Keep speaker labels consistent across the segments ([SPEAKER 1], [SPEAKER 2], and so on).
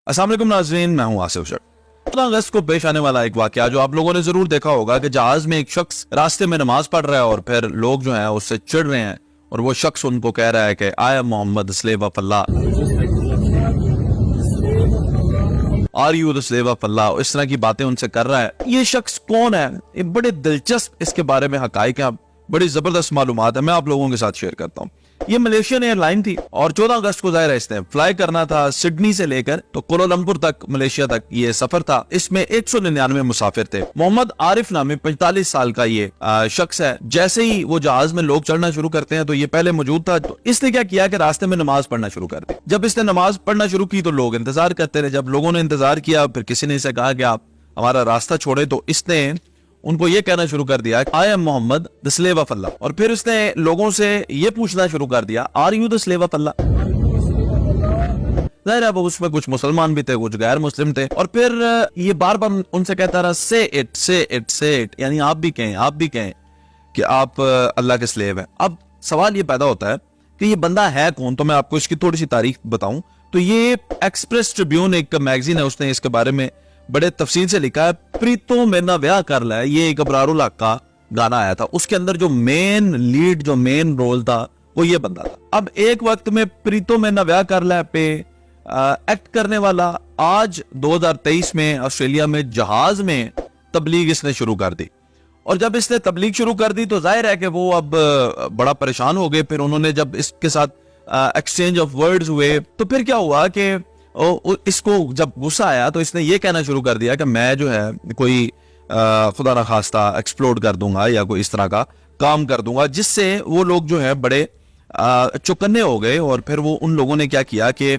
[SPEAKER 1] अस्सलाम वालेकुम नाज़रीन, मैं हूं आसिफ शर्ट। 14 अगस्त को पेश आने वाला एक वाकया जो आप लोगों ने जरूर देखा होगा कि जहाज में एक शख्स रास्ते में नमाज पढ़ रहा है और फिर लोग जो हैं उससे चिढ़ रहे हैं और वो शख्स उनको कह रहा है कि I am Mohammad slave of Allah, are you the slave of Allah, इस तरह की बातें उनसे कर रहा है। ये शख्स कौन है? ये बड़े दिलचस्प इसके बारे में हकाइक हैं, बड़ी जबरदस्त मालूमात है, मैं आप लोगों के साथ शेयर करता हूँ। ये मलेशियन एयरलाइन थी और 14 अगस्त को जाहिर है इसने फ्लाई करना था सिडनी से लेकर तो कोलालमपुर तक, मलेशिया तक ये सफर था। इसमें 199 मुसाफिर थे। मोहम्मद आरिफ नामी 45 साल का ये शख्स है। जैसे ही वो जहाज में लोग चढ़ना शुरू करते हैं तो ये पहले मौजूद था। तो इसने क्या किया कि रास्ते में नमाज पढ़ना शुरू कर दी। जब इसने नमाज पढ़ना शुरू की तो लोग इंतजार करते रहे। जब लोगों ने इंतजार किया फिर किसी ने इसे कहा कि आप हमारा रास्ता छोड़े, तो इसने उनको ये कहना शुरू कर दिया I am Mohammad the slave of Allah. और फिर उसने लोगों से ये पूछना शुरू कर दिया are you the slave of Allah. जाहिर है उसमें कुछ मुसलमान भी थे, कुछ गैर मुस्लिम थे। और फिर ये बार बार उनसे कहता रहा से इट से इट से इट, यानी आप भी कहें कि आप अल्लाह के स्लेव हैं। अब सवाल ये पैदा होता है कि ये बंदा है कौन। तो मैं आपको इसकी थोड़ी सी तारीख बताऊं तो ये एक्सप्रेस ट्रिब्यून एक मैगजीन है, उसने इसके बारे में बड़े तफसील से लिखा है। प्रीतो मेरा ब्याह कर ला है, ये एक अबरारुल हक का गाना आया था, उसके अंदर जो मेन लीड, जो मेन रोल था वो ये बंदा था। अब एक वक्त में प्रीतो मेरा ब्याह कर ला पे एक्ट करने वाला आज 2023 में ऑस्ट्रेलिया में जहाज में तबलीग इसने शुरू कर दी। और जब इसने तबलीग शुरू कर दी तो जाहिर है कि वो अब बड़ा परेशान हो गए। फिर उन्होंने जब इसके साथ एक्सचेंज ऑफ वर्ड्स हुए तो फिर क्या हुआ कि इसको जब गुस्सा आया तो इसने ये कहना शुरू कर दिया कि मैं जो है कोई खुदा ना खास्ता एक्सप्लोड कर दूंगा या कोई इस तरह का काम कर दूंगा, जिससे वो लोग जो है बड़े चौकन्ने हो गए। और फिर वो उन लोगों ने क्या किया कि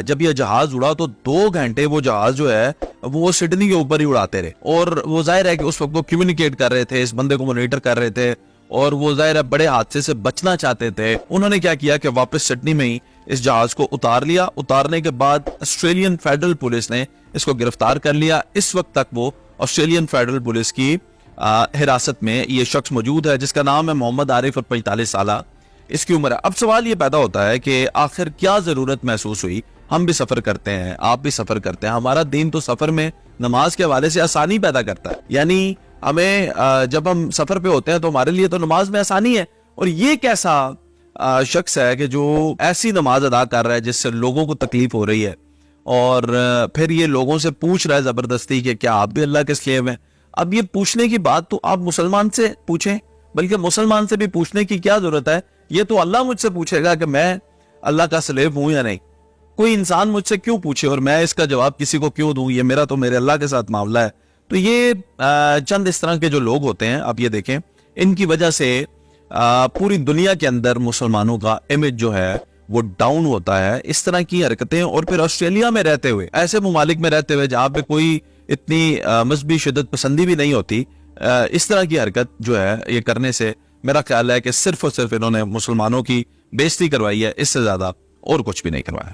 [SPEAKER 1] जब ये जहाज उड़ा तो 2 घंटे वो जहाज जो है वो सिडनी के ऊपर ही उड़ाते रहे। और वो जाहिर है कि उस वक्त वो कम्युनिकेट कर रहे थे, इस बंदे को मॉनिटर कर रहे थे और वो जाहिर है बड़े हादसे से बचना चाहते थे। उन्होंने क्या किया कि वापस सिडनी में ही इस जहाज को उतार लिया। उतारने के बाद ऑस्ट्रेलियन फेडरल पुलिस ने इसको गिरफ्तार कर लिया। इस वक्त तक वो ऑस्ट्रेलियन फेडरल पुलिस की हिरासत में ये शख्स मौजूद है, जिसका नाम है मोहम्मद आरिफ और 45 साल इसकी उम्र है। अब सवाल ये पैदा होता है कि आखिर क्या जरूरत महसूस हुई? हम भी सफर करते हैं, आप भी सफर करते हैं, हमारा दीन तो सफर में नमाज के हवाले से आसानी पैदा करता है। यानी हमें जब हम सफर पे होते हैं तो हमारे लिए तो नमाज में आसानी है। और ये कैसा शख्स है कि जो ऐसी नमाज अदा कर रहा है जिससे लोगों को तकलीफ हो रही है और फिर ये लोगों से पूछ रहा है जबरदस्ती कि क्या आप भी अल्लाह के स्लेव हैं। अब ये पूछने की बात तो आप मुसलमान से पूछें, बल्कि मुसलमान से भी पूछने की क्या जरूरत है? ये तो अल्लाह मुझसे पूछेगा कि मैं अल्लाह का स्लेव हूं या नहीं। कोई इंसान मुझसे क्यों पूछे और मैं इसका जवाब किसी को क्यों दूं? ये मेरा तो मेरे अल्लाह के साथ मामला है। तो ये चंद इस तरह के जो लोग होते हैं, आप ये देखें, इनकी वजह से पूरी दुनिया के अंदर मुसलमानों का इमेज जो है वो डाउन होता है। इस तरह की हरकतें, और फिर ऑस्ट्रेलिया में रहते हुए, ऐसे मुमालिक में रहते हुए जहां पे कोई इतनी मजहबी शिद्दत पसंदी भी नहीं होती, इस तरह की हरकत जो है ये करने से मेरा ख्याल है कि सिर्फ और सिर्फ इन्होंने मुसलमानों की बेइज्जती करवाई है, इससे ज्यादा और कुछ भी नहीं करवाया।